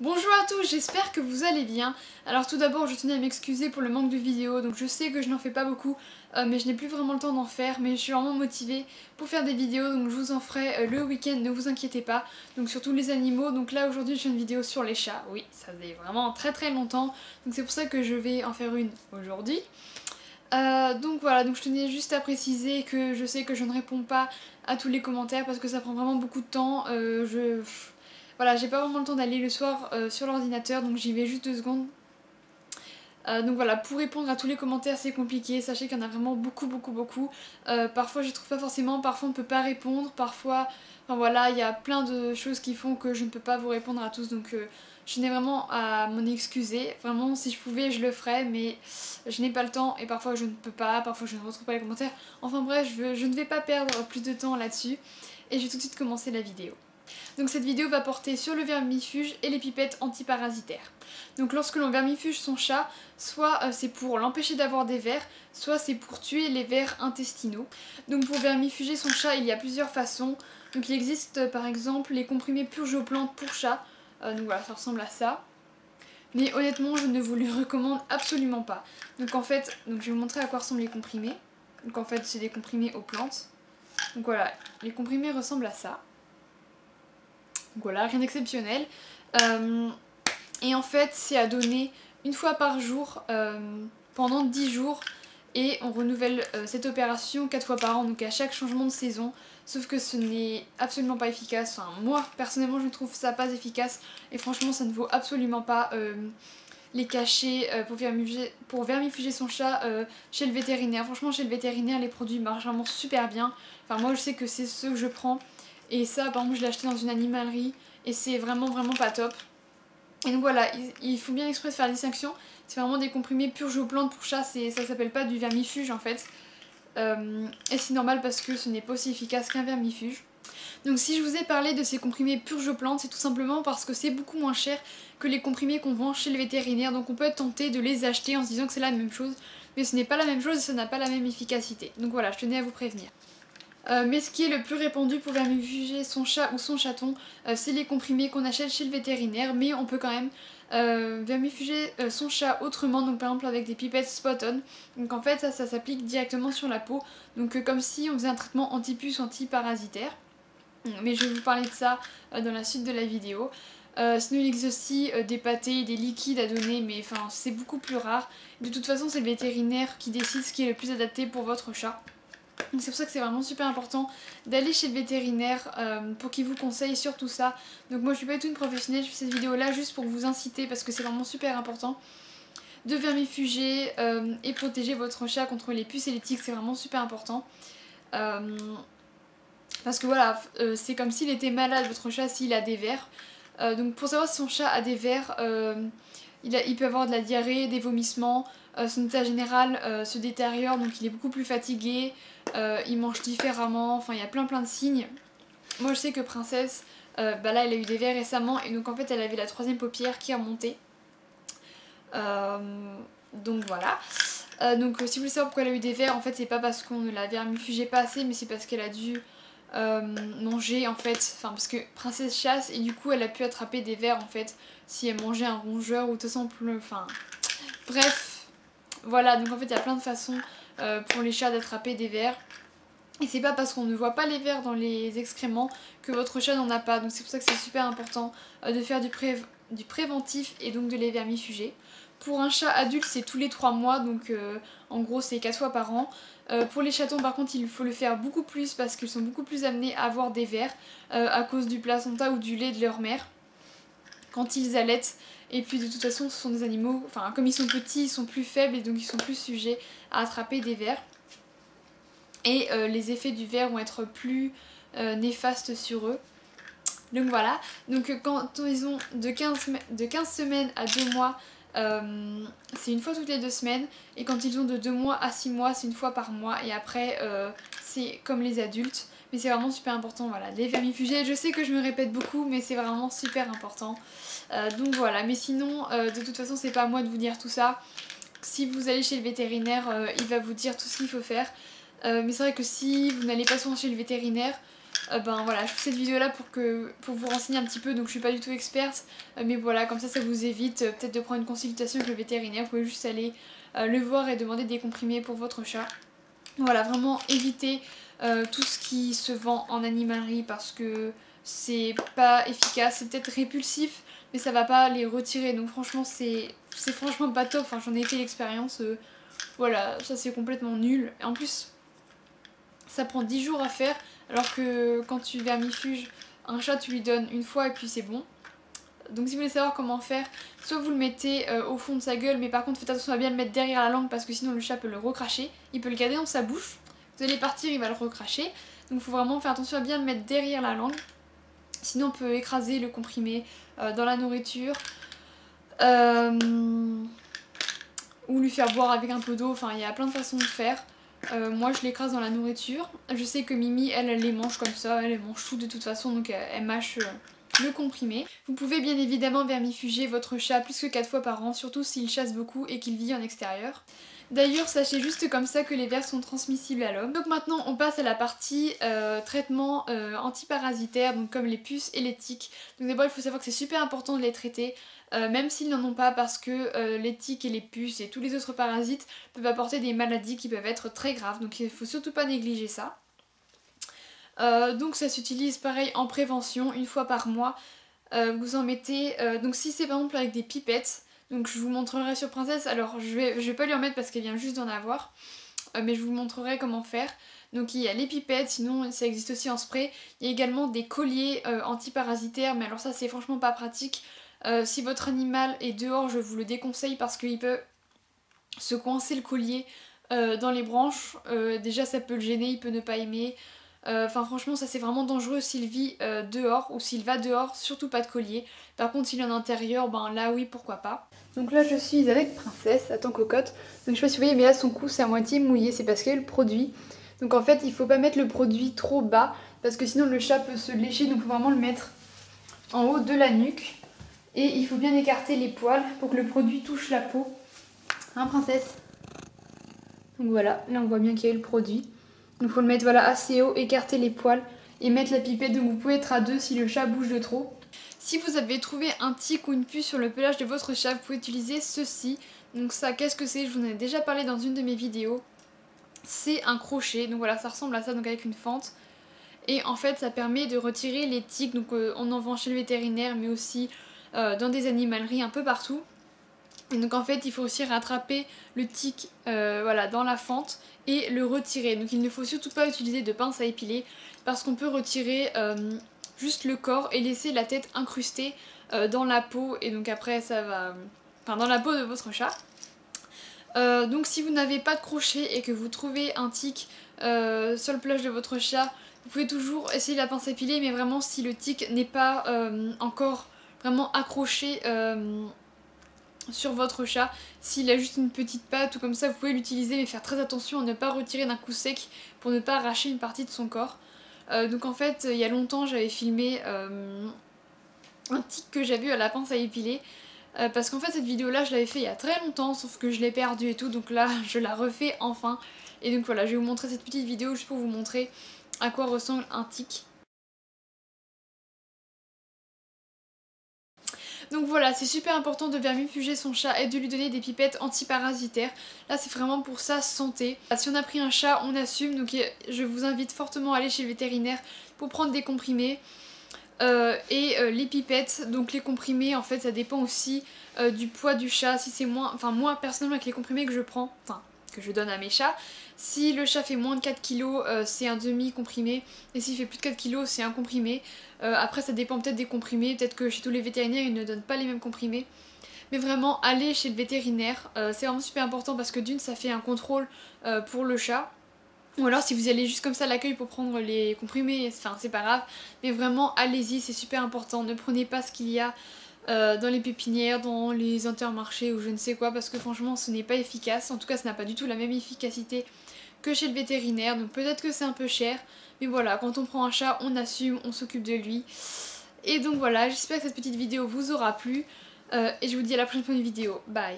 Bonjour à tous, j'espère que vous allez bien. Alors tout d'abord je tenais à m'excuser pour le manque de vidéos, donc je sais que je n'en fais pas beaucoup, mais je n'ai plus vraiment le temps d'en faire, mais je suis vraiment motivée pour faire des vidéos, donc je vous en ferai le week-end, ne vous inquiétez pas. Donc sur tous les animaux, donc là aujourd'hui je fais une vidéo sur les chats, oui ça faisait vraiment très longtemps, donc c'est pour ça que je vais en faire une aujourd'hui. Donc voilà, donc je tenais juste à préciser que je sais que je ne réponds pas à tous les commentaires parce que ça prend vraiment beaucoup de temps. Voilà, j'ai pas vraiment le temps d'aller le soir sur l'ordinateur, donc j'y vais juste 2 secondes. Donc voilà, pour répondre à tous les commentaires c'est compliqué, sachez qu'il y en a vraiment beaucoup. Parfois je les trouve pas forcément, parfois on ne peut pas répondre, parfois... Enfin voilà, il y a plein de choses qui font que je ne peux pas vous répondre à tous, donc je tenais vraiment à m'en excuser. Vraiment, si je pouvais je le ferais, mais je n'ai pas le temps et parfois je ne peux pas, parfois je ne retrouve pas les commentaires. Enfin bref, je ne vais pas perdre plus de temps là-dessus et je vais tout de suite commencer la vidéo. Donc cette vidéo va porter sur le vermifuge et les pipettes antiparasitaires. Donc lorsque l'on vermifuge son chat, soit c'est pour l'empêcher d'avoir des vers, soit c'est pour tuer les vers intestinaux. Donc pour vermifuger son chat, il y a plusieurs façons. Donc il existe par exemple les comprimés purgeoplantes pour chat. Donc voilà, ça ressemble à ça. Mais honnêtement, je ne vous les recommande absolument pas. Donc en fait, je vais vous montrer à quoi ressemblent les comprimés. Donc en fait, c'est des comprimés aux plantes. Donc voilà, les comprimés ressemblent à ça. Donc voilà, rien d'exceptionnel. Et en fait, c'est à donner une fois par jour pendant 10 jours. Et on renouvelle cette opération 4 fois par an, donc à chaque changement de saison. Sauf que ce n'est absolument pas efficace. Enfin, moi, personnellement, je trouve ça pas efficace. Et franchement, ça ne vaut absolument pas les cachets pour vermifuger son chat chez le vétérinaire. Franchement, chez le vétérinaire, les produits marchent vraiment super bien. Enfin, moi, je sais que c'est ceux que je prends. Et ça, par exemple, je l'ai acheté dans une animalerie. Et c'est vraiment pas top. Et donc voilà, il faut bien exprès faire la distinction. C'est vraiment des comprimés purgeoplantes pour chat, ça s'appelle pas du vermifuge en fait. Et c'est normal parce que ce n'est pas aussi efficace qu'un vermifuge. Donc si je vous ai parlé de ces comprimés purgeoplantes, c'est tout simplement parce que c'est beaucoup moins cher que les comprimés qu'on vend chez le vétérinaire. Donc on peut être tenté de les acheter en se disant que c'est la même chose. Mais ce n'est pas la même chose et ça n'a pas la même efficacité. Donc voilà, je tenais à vous prévenir. Mais ce qui est le plus répandu pour vermifuger son chat ou son chaton, c'est les comprimés qu'on achète chez le vétérinaire, mais on peut quand même vermifuger son chat autrement, donc par exemple avec des pipettes spot-on. Donc en fait ça s'applique directement sur la peau, donc comme si on faisait un traitement anti-puce ou anti-parasitaire. Mais je vais vous parler de ça dans la suite de la vidéo. Sinon il existe aussi des pâtés, des liquides à donner, mais enfin c'est beaucoup plus rare. De toute façon c'est le vétérinaire qui décide ce qui est le plus adapté pour votre chat. Donc c'est pour ça que c'est vraiment super important d'aller chez le vétérinaire pour qu'il vous conseille sur tout ça. Donc moi je suis pas du tout une professionnelle, je fais cette vidéo là juste pour vous inciter parce que c'est vraiment super important de vermifuger et protéger votre chat contre les puces et les tiques, c'est vraiment super important. Parce que voilà, c'est comme s'il était malade votre chat s'il a des vers. Donc pour savoir si son chat a des vers, il peut avoir de la diarrhée, des vomissements, son état général se détériore, donc il est beaucoup plus fatigué, il mange différemment, enfin il y a plein de signes. Moi je sais que Princesse, là elle a eu des vers récemment et donc en fait elle avait la 3e paupière qui est remontée. Donc voilà. Donc si vous voulez savoir pourquoi elle a eu des vers, en fait c'est pas parce qu'on ne la vermifugait pas assez, mais c'est parce qu'elle a dû manger en fait, enfin parce que Princesse chasse et du coup elle a pu attraper des vers en fait si elle mangeait un rongeur ou tout simplement, enfin bref, voilà, donc en fait il y a plein de façons pour les chats d'attraper des vers. Et c'est pas parce qu'on ne voit pas les vers dans les excréments que votre chat n'en a pas, donc c'est pour ça que c'est super important de faire du préventif et donc de les vermifuger. Pour un chat adulte c'est tous les 3 mois, donc en gros c'est 4 fois par an. Pour les chatons par contre il faut le faire beaucoup plus parce qu'ils sont beaucoup plus amenés à avoir des vers à cause du placenta ou du lait de leur mère quand ils allaitent. Et puis de toute façon ce sont des animaux, enfin comme ils sont petits ils sont plus faibles et donc ils sont plus sujets à attraper des vers. Et les effets du ver vont être plus néfastes sur eux. Donc voilà, donc quand ils ont de 15 semaines à 2 mois, c'est une fois toutes les 2 semaines. Et quand ils ont de 2 mois à 6 mois, c'est une fois par mois. Et après, c'est comme les adultes. Mais c'est vraiment super important, voilà, les vermifuger. Je sais que je me répète beaucoup, mais c'est vraiment super important. Donc voilà, mais sinon, de toute façon, c'est pas à moi de vous dire tout ça. Si vous allez chez le vétérinaire, il va vous dire tout ce qu'il faut faire. Mais c'est vrai que si vous n'allez pas souvent chez le vétérinaire, ben voilà, je fais cette vidéo là pour vous renseigner un petit peu, donc je suis pas du tout experte, mais voilà, comme ça vous évite peut-être de prendre une consultation avec le vétérinaire. Vous pouvez juste aller le voir et demander des comprimés pour votre chat. Voilà, vraiment évitez tout ce qui se vend en animalerie parce que c'est pas efficace, c'est peut-être répulsif, mais ça va pas les retirer, donc franchement c'est franchement pas top. Enfin, j'en ai fait l'expérience, voilà, ça c'est complètement nul. Et en plus ça prend 10 jours à faire, alors que quand tu vermifuges un chat, tu lui donnes une fois et puis c'est bon. Donc si vous voulez savoir comment faire, soit vous le mettez au fond de sa gueule, mais par contre faites attention à bien le mettre derrière la langue parce que sinon le chat peut le recracher. Il peut le garder dans sa bouche, vous allez partir, il va le recracher. Donc il faut vraiment faire attention à bien le mettre derrière la langue. Sinon on peut écraser le comprimé dans la nourriture. Ou lui faire boire avec un peu d'eau, enfin il y a plein de façons de faire. Moi je l'écrase dans la nourriture. Je sais que Mimi elle les mange comme ça, elle mange tout de toute façon, donc elle mâche le comprimé. Vous pouvez bien évidemment vermifuger votre chat plus que 4 fois par an, surtout s'il chasse beaucoup et qu'il vit en extérieur. D'ailleurs sachez juste comme ça que les vers sont transmissibles à l'homme. Donc maintenant on passe à la partie traitement antiparasitaire, donc comme les puces et les tiques. Donc d'abord il faut savoir que c'est super important de les traiter. Même s'ils n'en ont pas, parce que les tiques et les puces et tous les autres parasites peuvent apporter des maladies qui peuvent être très graves, donc il ne faut surtout pas négliger ça. Donc ça s'utilise pareil en prévention, une fois par mois. Vous en mettez, donc si c'est par exemple avec des pipettes, donc je vous montrerai sur Princesse, alors je vais pas lui en mettre parce qu'elle vient juste d'en avoir, mais je vous montrerai comment faire. Donc il y a les pipettes, sinon ça existe aussi en spray. Il y a également des colliers antiparasitaires, mais alors ça c'est franchement pas pratique. Si votre animal est dehors, je vous le déconseille parce qu'il peut se coincer le collier dans les branches. Déjà ça peut le gêner, il peut ne pas aimer. Enfin franchement ça c'est vraiment dangereux s'il vit dehors ou s'il va dehors, surtout pas de collier. Par contre s'il est en intérieur, ben là oui pourquoi pas. Donc là je suis avec Princesse, attends cocotte. Donc je sais pas si vous voyez mais là son cou c'est à moitié mouillé, c'est parce qu'il y a le produit. Donc en fait il faut pas mettre le produit trop bas parce que sinon le chat peut se lécher, donc il faut vraiment le mettre en haut de la nuque. Et il faut bien écarter les poils pour que le produit touche la peau. Hein Princesse? Donc voilà, là on voit bien qu'il y a eu le produit. Donc il faut le mettre voilà, assez haut, écarter les poils et mettre la pipette. Donc vous pouvez être à deux si le chat bouge de trop. Si vous avez trouvé un tic ou une puce sur le pelage de votre chat, vous pouvez utiliser ceci. Donc ça, qu'est-ce que c'est? Je vous en ai déjà parlé dans une de mes vidéos. C'est un crochet, donc voilà, ça ressemble à ça, donc avec une fente. Et en fait ça permet de retirer les tiques, donc on en vend chez le vétérinaire mais aussi dans des animaleries un peu partout. Et donc en fait il faut aussi rattraper le tic voilà, dans la fente et le retirer. Donc il ne faut surtout pas utiliser de pince à épiler parce qu'on peut retirer juste le corps et laisser la tête incrustée dans la peau, et donc après ça va... Enfin dans la peau de votre chat. Donc si vous n'avez pas de crochet et que vous trouvez un tic sur le pelage de votre chat, vous pouvez toujours essayer la pince à épiler, mais vraiment si le tic n'est pas encore vraiment accroché sur votre chat, s'il a juste une petite patte ou comme ça, vous pouvez l'utiliser, mais faire très attention à ne pas retirer d'un coup sec pour ne pas arracher une partie de son corps. Donc en fait il y a longtemps j'avais filmé un tic que j'avais eu à la pince à épiler. Parce qu'en fait cette vidéo là je l'avais fait il y a très longtemps, sauf que je l'ai perdue et tout, donc là je la refais enfin. Et donc voilà, je vais vous montrer cette petite vidéo juste pour vous montrer à quoi ressemble un tic. Donc voilà, c'est super important de vermifuger son chat et de lui donner des pipettes antiparasitaires. Là c'est vraiment pour sa santé. Si on a pris un chat, on assume, donc je vous invite fortement à aller chez le vétérinaire pour prendre des comprimés. Les pipettes, donc les comprimés en fait ça dépend aussi du poids du chat. Si c'est moins, enfin moi personnellement avec les comprimés que je prends, enfin que je donne à mes chats, si le chat fait moins de 4 kg c'est un demi comprimé, et s'il fait plus de 4 kg c'est un comprimé. Après ça dépend peut-être des comprimés, peut-être que chez tous les vétérinaires ils ne donnent pas les mêmes comprimés. Mais vraiment allez chez le vétérinaire, c'est vraiment super important parce que d'une ça fait un contrôle pour le chat. Ou alors si vous allez juste comme ça à l'accueil pour prendre les comprimés, enfin c'est pas grave. Mais vraiment allez-y, c'est super important. Ne prenez pas ce qu'il y a dans les pépinières, dans les intermarchés ou je ne sais quoi, parce que franchement ce n'est pas efficace. En tout cas ça n'a pas du tout la même efficacité que chez le vétérinaire. Donc peut-être que c'est un peu cher. Mais voilà, quand on prend un chat, on assume, on s'occupe de lui. Et donc voilà, j'espère que cette petite vidéo vous aura plu. Et je vous dis à la prochaine vidéo. Bye!